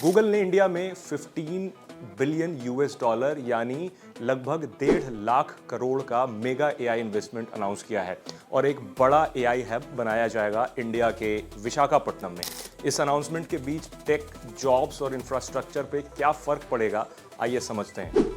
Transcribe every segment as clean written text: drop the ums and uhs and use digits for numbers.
Google ने India में 15 billion US dollar यानी लगभग 1.5 करोड़ का मेगा एआई इन्वेस्टमेंट अनाउंस किया है और एक बड़ा एआई हब बनाया जाएगा इंडिया के विशाखापट्टनम में। इस अनाउंसमेंट के बीच टेक, जॉब्स और इंफ्रास्ट्रक्चर पे क्या फर्क पड़ेगा, आइए समझते हैं।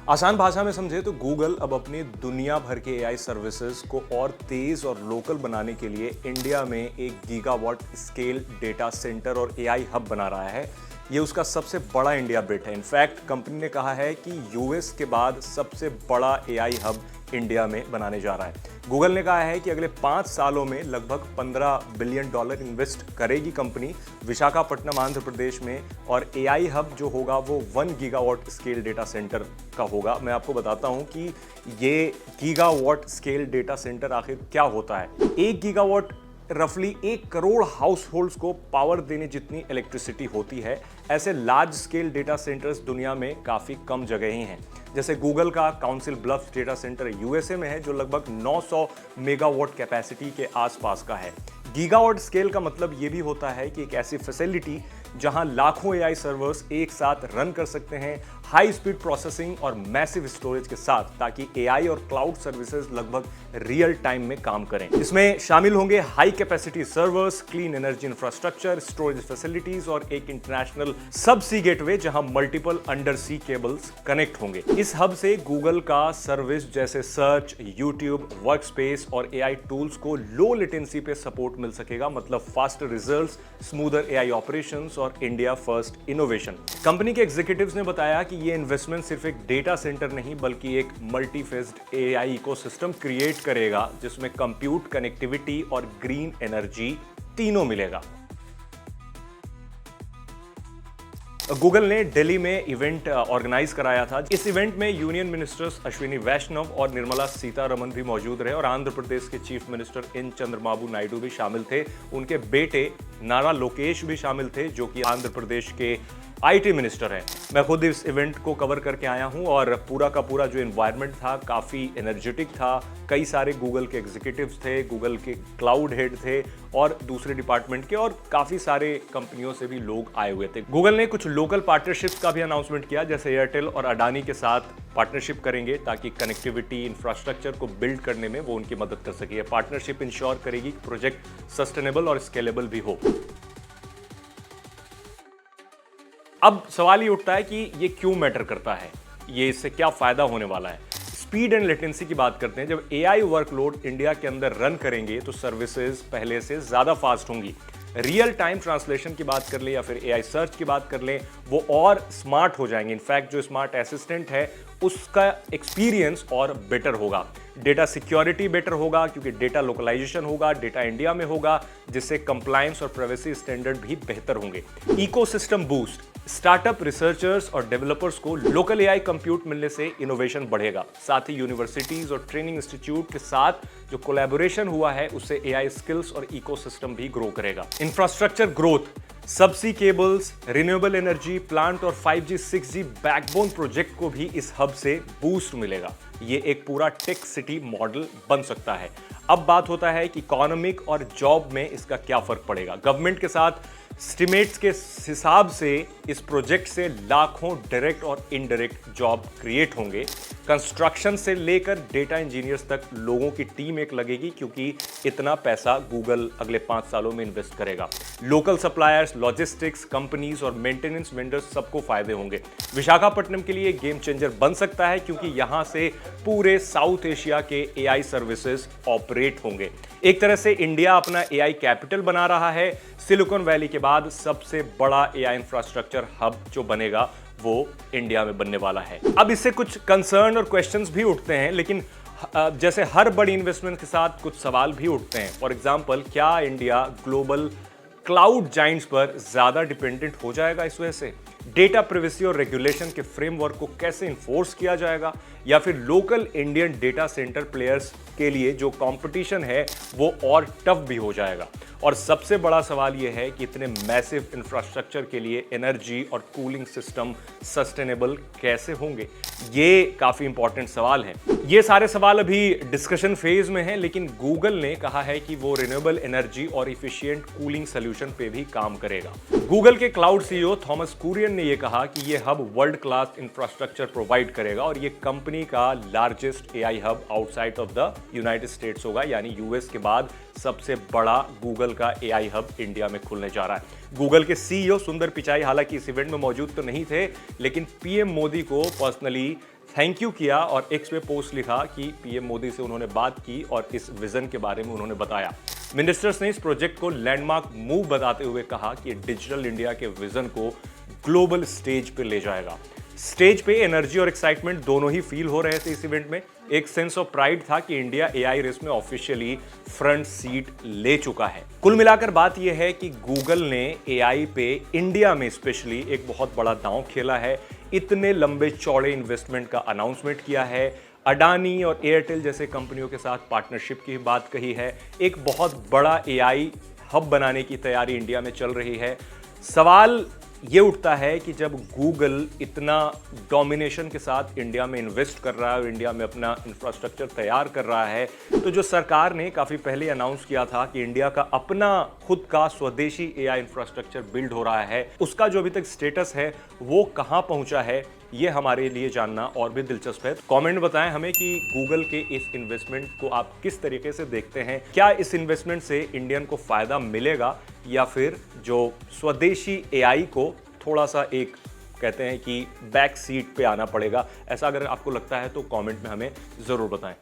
आसान भाषा में समझे तो गूगल अब अपनी दुनिया भर के एआई सर्विसेज को और तेज और लोकल बनाने के लिए इंडिया में एक गीगावाट स्केल डेटा सेंटर और एआई हब बना रहा है। ये उसका सबसे बड़ा इंडिया बेट है। इनफैक्ट कंपनी ने कहा है कि यूएस के बाद सबसे बड़ा एआई हब इंडिया में बनाने जा रहा है। गूगल ने कहा है कि अगले 5 सालों में लगभग 15 बिलियन डॉलर इन्वेस्ट करेगी कंपनी विशाखापट्टनम आंध्र प्रदेश में, और एआई हब जो होगा वो 1 गीगावाट स्केल डेटा सेंटर का होगा। मैं आपको बताता हूं कि ये गीगावाट स्केल डेटा सेंटर आखिर क्या होता है। 1 गीगावाट रफली 1 करोड़ हाउस होल्ड्स को पावर देने जितनी इलेक्ट्रिसिटी होती है। ऐसे लार्ज स्केल डेटा सेंटर्स दुनिया में काफ़ी कम जगह ही हैं। जैसे गूगल का council bluffs data centre USA में है जो लगभग 900 मेगावाट कैपेसिटी के आसपास का है। गीगावाट स्केल का मतलब ये भी होता है कि एक ऐसी फैसिलिटी जहां लाखों एआई सर्वर्स एक साथ रन कर सकते हैं, हाई स्पीड प्रोसेसिंग और मैसिव स्टोरेज के साथ, ताकि एआई और क्लाउड सर्विसेज लगभग रियल टाइम में काम करें। इसमें शामिल होंगे high capacity servers, clean energy infrastructure, storage facilities और एक इंटरनेशनल सब सी गेटवे जहां मल्टीपल अंडर सी केबल्स कनेक्ट होंगे। इस हब से गूगल का सर्विस जैसे सर्च, यूट्यूब, वर्कस्पेस और एआई टूल्स को लो लेटेंसी पे सपोर्ट मिल सकेगा, मतलब faster results, smoother AI operations और इंडिया फर्स्ट इनोवेशन। कंपनी के एग्जीक्यूटिव्स ने बताया कि ये इन्वेस्टमेंट सिर्फ एक डेटा सेंटर नहीं बल्कि एक multi faced AI ecosystem create करेगा जिसमें कंप्यूट, कनेक्टिविटी और ग्रीन एनर्जी तीनों मिलेगा। गूगल ने दिल्ली में इवेंट ऑर्गेनाइज कराया था। इस इवेंट में यूनियन मिनिस्टर्स अश्विनी वैष्णव और निर्मला सीतारमण भी मौजूद रहे और आंध्र प्रदेश के chief minister N Chandrababu Naidu भी शामिल थे। उनके बेटे नारा लोकेश भी शामिल थे जो कि आंध्र प्रदेश के आईटी मिनिस्टर हैं। मैं खुद इस इवेंट को कवर करके आया हूं और पूरा का पूरा जो एनवायरनमेंट था काफ़ी एनर्जेटिक था। कई सारे गूगल के एग्जीक्यूटिव्स थे, गूगल के क्लाउड हेड थे और दूसरे डिपार्टमेंट के, और काफ़ी सारे कंपनियों से भी लोग आए हुए थे। गूगल ने कुछ लोकल पार्टनरशिप्स का भी अनाउंसमेंट किया, जैसे एयरटेल और अडानी के साथ पार्टनरशिप करेंगे ताकि कनेक्टिविटी इंफ्रास्ट्रक्चर को बिल्ड करने में वो उनकी मदद कर सके। पार्टनरशिप इंश्योर करेगी कि प्रोजेक्ट सस्टेनेबल और स्केलेबल भी हो। अब सवाल ये उठता है कि ये क्यों मैटर करता है, ये इससे क्या फायदा होने वाला है। स्पीड एंड लेटेंसी की बात करते हैं। जब एआई वर्कलोड इंडिया के अंदर रन करेंगे तो सर्विसेज पहले से ज्यादा फास्ट होंगी। रियल टाइम ट्रांसलेशन की बात कर ले या फिर एआई सर्च की बात कर ले, वो और स्मार्ट हो जाएंगे। इनफैक्ट जो स्मार्ट असिस्टेंट है उसका एक्सपीरियंस और बेटर होगा। डेटा सिक्योरिटी बेटर होगा क्योंकि डेटा लोकलाइजेशन होगा, डेटा इंडिया में होगा, जिससे कंप्लायंस और प्राइवेसी स्टैंडर्ड भी बेहतर होंगे। इकोसिस्टम बूस्ट, स्टार्टअप, रिसर्चर्स और डेवलपर्स को लोकल एआई कंप्यूट मिलने से इनोवेशन बढ़ेगा। साथ ही यूनिवर्सिटीज और ट्रेनिंग इंस्टीट्यूट के साथ जो कोलैबोरेशन हुआ है उससे एआई स्किल्स और इकोसिस्टम भी ग्रो करेगा। इंफ्रास्ट्रक्चर ग्रोथ, सबसी केबल्स, रिन्यूएबल एनर्जी प्लांट और 5G 6G बैकबोन प्रोजेक्ट को भी इस हब से बूस्ट मिलेगा। ये एक पूरा टेक सिटी मॉडल बन सकता है। अब बात होता है कि इकोनॉमिक और जॉब में इसका क्या फर्क पड़ेगा। गवर्नमेंट के साथ एस्टिमेट्स के हिसाब से इस प्रोजेक्ट से लाखों डायरेक्ट और इनडायरेक्ट जॉब क्रिएट होंगे। कंस्ट्रक्शन से लेकर डेटा इंजीनियर्स तक लोगों की टीम एक लगेगी क्योंकि इतना पैसा गूगल अगले 5 सालों में इन्वेस्ट करेगा। लोकल सप्लायर्स, लॉजिस्टिक्स कंपनीज और मेंटेनेंस वेंडर्स सबको फायदे होंगे। विशाखापट्टनम के लिए गेम चेंजर बन सकता है क्योंकि यहां से पूरे साउथ एशिया के एआई सर्विसेज ऑपरेट होंगे। एक तरह से इंडिया अपना एआई कैपिटल बना रहा है। सिलिकॉन वैली के बाद सबसे बड़ा एआई इंफ्रास्ट्रक्चर हब जो बनेगा वो इंडिया में बनने वाला है। अब इससे कुछ कंसर्न और क्वेश्चंस भी उठते हैं, लेकिन जैसे हर बड़ी इन्वेस्टमेंट के साथ कुछ सवाल भी उठते हैं। फॉर एग्जांपल, क्या इंडिया ग्लोबल क्लाउड जाइंट्स पर ज्यादा डिपेंडेंट हो जाएगा इस वजह से? डेटा प्रिवेसी और रेगुलेशन के फ्रेमवर्क को कैसे इन्फोर्स किया जाएगा, या फिर local Indian data centre players के लिए जो कंपटीशन है वो और टफ भी हो जाएगा। और सबसे बड़ा सवाल यह है कि इतने मैसिव इंफ्रास्ट्रक्चर के लिए एनर्जी और कूलिंग सिस्टम सस्टेनेबल कैसे होंगे। ये काफी इंपॉर्टेंट सवाल है। ये सारे सवाल अभी डिस्कशन फेज में हैं, लेकिन गूगल ने कहा है कि वो रिन्यूएबल एनर्जी और इफिशिएंट कूलिंग सॉल्यूशन पे भी काम करेगा। गूगल के क्लाउड सीईओ थॉमस कुरियन ने यह कहा कि ये hub world class infrastructure provide करेगा और ये कंपनी का largest AI hub outside of the United states होगा, यानी यूएस के बाद सबसे बड़ा गूगल का एआई हब इंडिया में खुलने जा रहा है। गूगल के सीईओ सुंदर पिचाई हालांकि इस इवेंट में मौजूद तो नहीं थे, लेकिन पीएम मोदी को पर्सनली थैंक यू किया और एक्स पे पोस्ट लिखा कि पीएम मोदी से उन्होंने बात की और इस विजन के बारे में उन्होंने बताया। मिनिस्टर्स ने इस प्रोजेक्ट को लैंडमार्क मूव बताते हुए कहा कि डिजिटल इंडिया के विजन को ग्लोबल स्टेज पे ले जाएगा। स्टेज पे एनर्जी और एक्साइटमेंट दोनों ही फील हो रहे थे इस इवेंट में। एक सेंस ऑफ प्राइड था कि इंडिया एआई रेस में ऑफिशियली फ्रंट सीट ले चुका है। कुल मिलाकर बात यह है कि गूगल ने एआई पे इंडिया में स्पेशली एक बहुत बड़ा दांव खेला है। इतने लंबे चौड़े इन्वेस्टमेंट का अनाउंसमेंट किया है, अडानी और एयरटेल जैसे कंपनियों के साथ पार्टनरशिप की बात कही है, एक बहुत बड़ा एआई हब बनाने की तैयारी इंडिया में चल रही है। सवाल ये उठता है कि जब गूगल इतना डोमिनेशन के साथ इंडिया में इन्वेस्ट कर रहा है और इंडिया में अपना इंफ्रास्ट्रक्चर तैयार कर रहा है, तो जो सरकार ने काफ़ी पहले अनाउंस किया था कि इंडिया का अपना खुद का स्वदेशी एआई इंफ्रास्ट्रक्चर बिल्ड हो रहा है, उसका जो अभी तक स्टेटस है वो कहाँ पहुंचा है, ये हमारे लिए जानना और भी दिलचस्प है। कमेंट बताएं हमें कि गूगल के इस इन्वेस्टमेंट को आप किस तरीके से देखते हैं। क्या इस इन्वेस्टमेंट से इंडियन को फायदा मिलेगा या फिर जो स्वदेशी एआई को थोड़ा सा एक कहते हैं कि बैक सीट पे आना पड़ेगा। ऐसा अगर आपको लगता है तो कमेंट में हमें जरूर बताएं।